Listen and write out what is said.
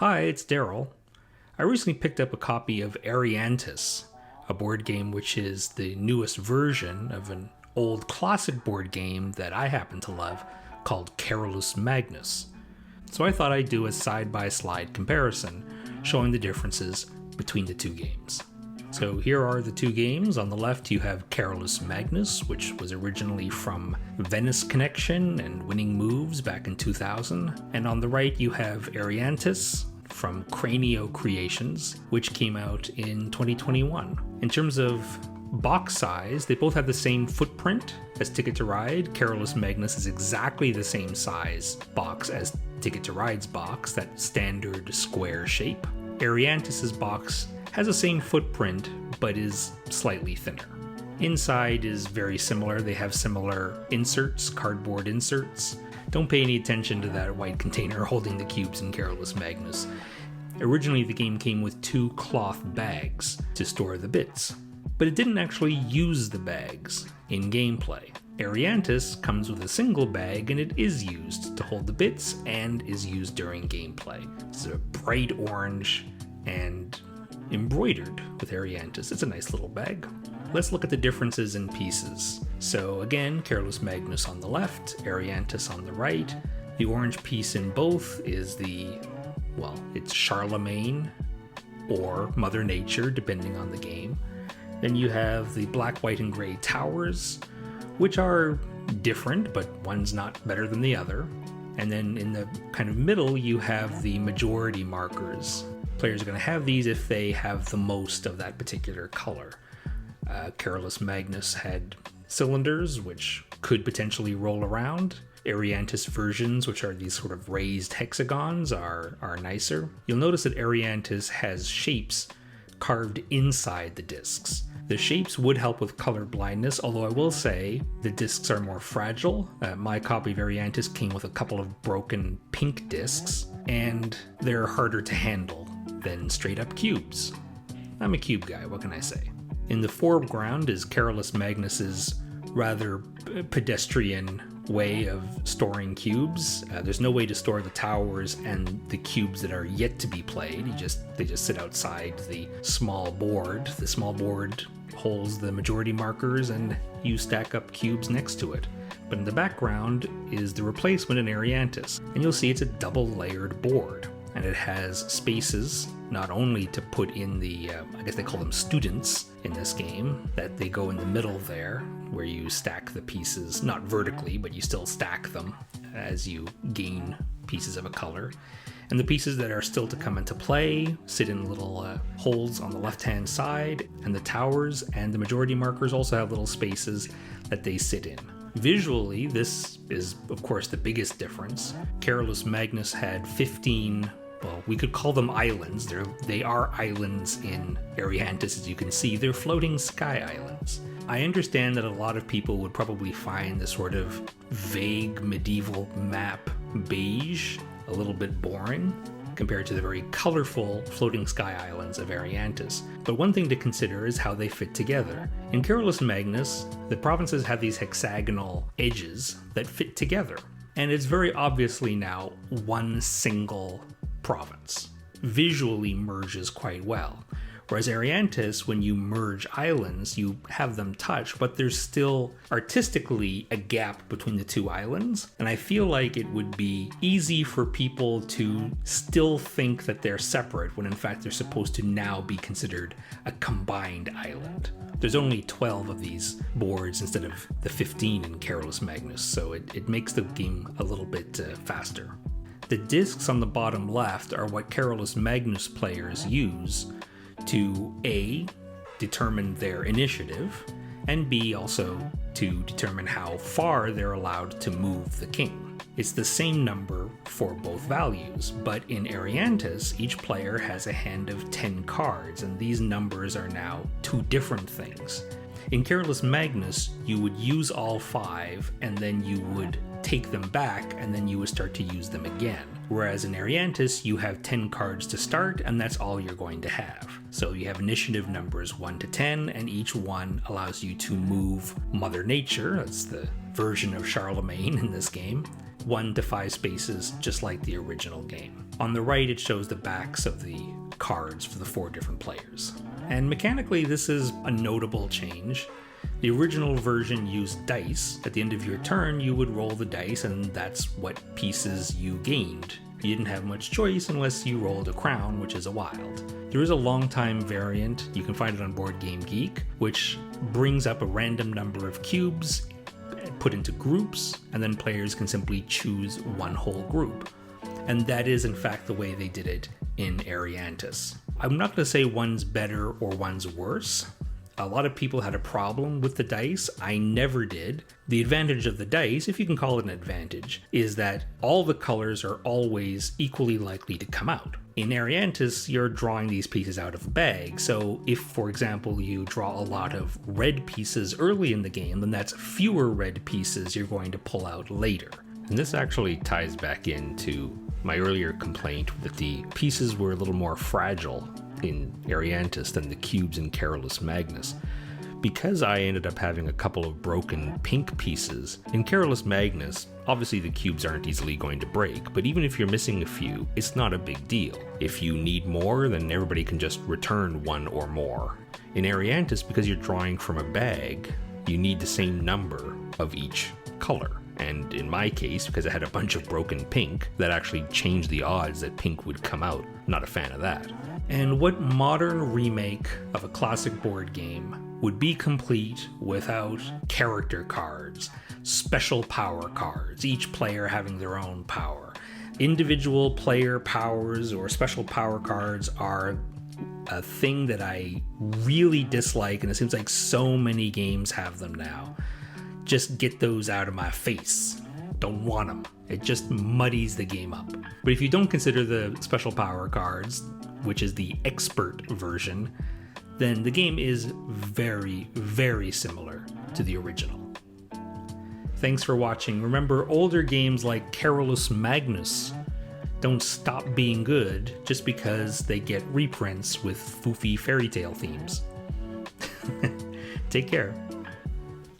Hi, it's Daryl. I recently picked up a copy of Eriantys, a board game which is the newest version of an old classic board game that I happen to love called Carolus Magnus. So I thought I'd do a side-by-side comparison showing the differences between the two games. So here are the two games. On the left you have Carolus Magnus, which was originally from Venice Connection and Winning Moves back in 2000. And on the right you have Eriantys from Cranio Creations, which came out in 2021. In terms of box size, they both have the same footprint as Ticket to Ride. Carolus Magnus is exactly the same size box as Ticket to Ride's box, that standard square shape. Eriantys' box has the same footprint, but is slightly thinner. Inside is very similar. They have similar inserts, cardboard inserts. Don't pay any attention to that white container holding the cubes in Carolus Magnus. Originally, the game came with two cloth bags to store the bits, but it didn't actually use the bags in gameplay. Eriantys comes with a single bag and it is used to hold the bits and is used during gameplay. It's a bright orange and embroidered with Eriantys. It's a nice little bag. Let's look at the differences in pieces. So again, Carolus Magnus on the left, Eriantys on the right. The orange piece in both is it's Charlemagne or Mother Nature, depending on the game. Then you have the black, white, and gray towers, which are different, but one's not better than the other. And then in the kind of middle, you have the majority markers. Players are going to have these if they have the most of that particular color. Carolus Magnus had cylinders, which could potentially roll around. Eriantys versions, which are these sort of raised hexagons, are nicer. You'll notice that Eriantys has shapes carved inside the discs. The shapes would help with color blindness, although I will say the discs are more fragile. My copy of Eriantys came with a couple of broken pink discs, and they're harder to handle than straight-up cubes. I'm a cube guy, what can I say? In the foreground is Carolus Magnus's rather pedestrian way of storing cubes. There's no way to store the towers and the cubes that are yet to be played. They just sit outside the small board. The small board holds the majority markers and you stack up cubes next to it. But in the background is the replacement in Eriantys, and you'll see it's a double layered board. And it has spaces not only to put in the, I guess they call them students in this game, that they go in the middle there, where you stack the pieces, not vertically, but you still stack them as you gain pieces of a color. And the pieces that are still to come into play sit in little holes on the left-hand side, and the towers and the majority markers also have little spaces that they sit in. Visually, this is, of course, the biggest difference. Carolus Magnus had 15, we could call them islands. They are islands in Eriantys, as you can see. They're floating sky islands. I understand that a lot of people would probably find the sort of vague medieval map beige a little bit boring compared to the very colorful floating sky islands of Eriantys. But one thing to consider is how they fit together. In Carolus Magnus, the provinces have these hexagonal edges that fit together, and it's very obviously now one single province. Visually merges quite well. Whereas Eriantys, when you merge islands, you have them touch, but there's still artistically a gap between the two islands. And I feel like it would be easy for people to still think that they're separate when in fact they're supposed to now be considered a combined island. There's only 12 of these boards instead of the 15 in Carolus Magnus, so it makes the game a little bit faster. The discs on the bottom left are what Carolus Magnus players use to A, determine their initiative, and B, also to determine how far they're allowed to move the king. It's the same number for both values, but in Eriantys, each player has a hand of 10 cards, and these numbers are now two different things. In Carolus Magnus, you would use all 5, and then you would take them back, and then you would start to use them again. Whereas in Eriantys, you have 10 cards to start, and that's all you're going to have. So you have initiative numbers 1 to 10, and each one allows you to move Mother Nature, that's the version of Charlemagne in this game, 1 to 5 spaces, just like the original game. On the right, it shows the backs of the cards for the 4 different players. And mechanically, this is a notable change. The original version used dice. At the end of your turn, you would roll the dice, and that's what pieces you gained. You didn't have much choice unless you rolled a crown, which is a wild. There is a long-time variant, you can find it on Board Game Geek, which brings up a random number of cubes put into groups, and then players can simply choose one whole group. And that is in fact the way they did it in Eriantys. I'm not going to say one's better or one's worse. A lot of people had a problem with the dice. I never did. The advantage of the dice, if you can call it an advantage, is that all the colors are always equally likely to come out. In Eriantys, you're drawing these pieces out of a bag, so if, for example, you draw a lot of red pieces early in the game, then that's fewer red pieces you're going to pull out later. And this actually ties back into my earlier complaint that the pieces were a little more fragile in Eriantys than the cubes in Carolus Magnus. Because I ended up having a couple of broken pink pieces, in Carolus Magnus, obviously the cubes aren't easily going to break, but even if you're missing a few, it's not a big deal. If you need more, then everybody can just return one or more. In Eriantys, because you're drawing from a bag, you need the same number of each color. And in my case, because I had a bunch of broken pink, that actually changed the odds that pink would come out. Not a fan of that. And what modern remake of a classic board game would be complete without character cards, special power cards, each player having their own power? Individual player powers or special power cards are a thing that I really dislike, and it seems like so many games have them now. Just get those out of my face. Don't want them. It just muddies the game up. But if you don't consider the special power cards, which is the expert version, then the game is very, very similar to the original. Thanks for watching. Remember, older games like Carolus Magnus don't stop being good just because they get reprints with foofy fairy tale themes. Take care.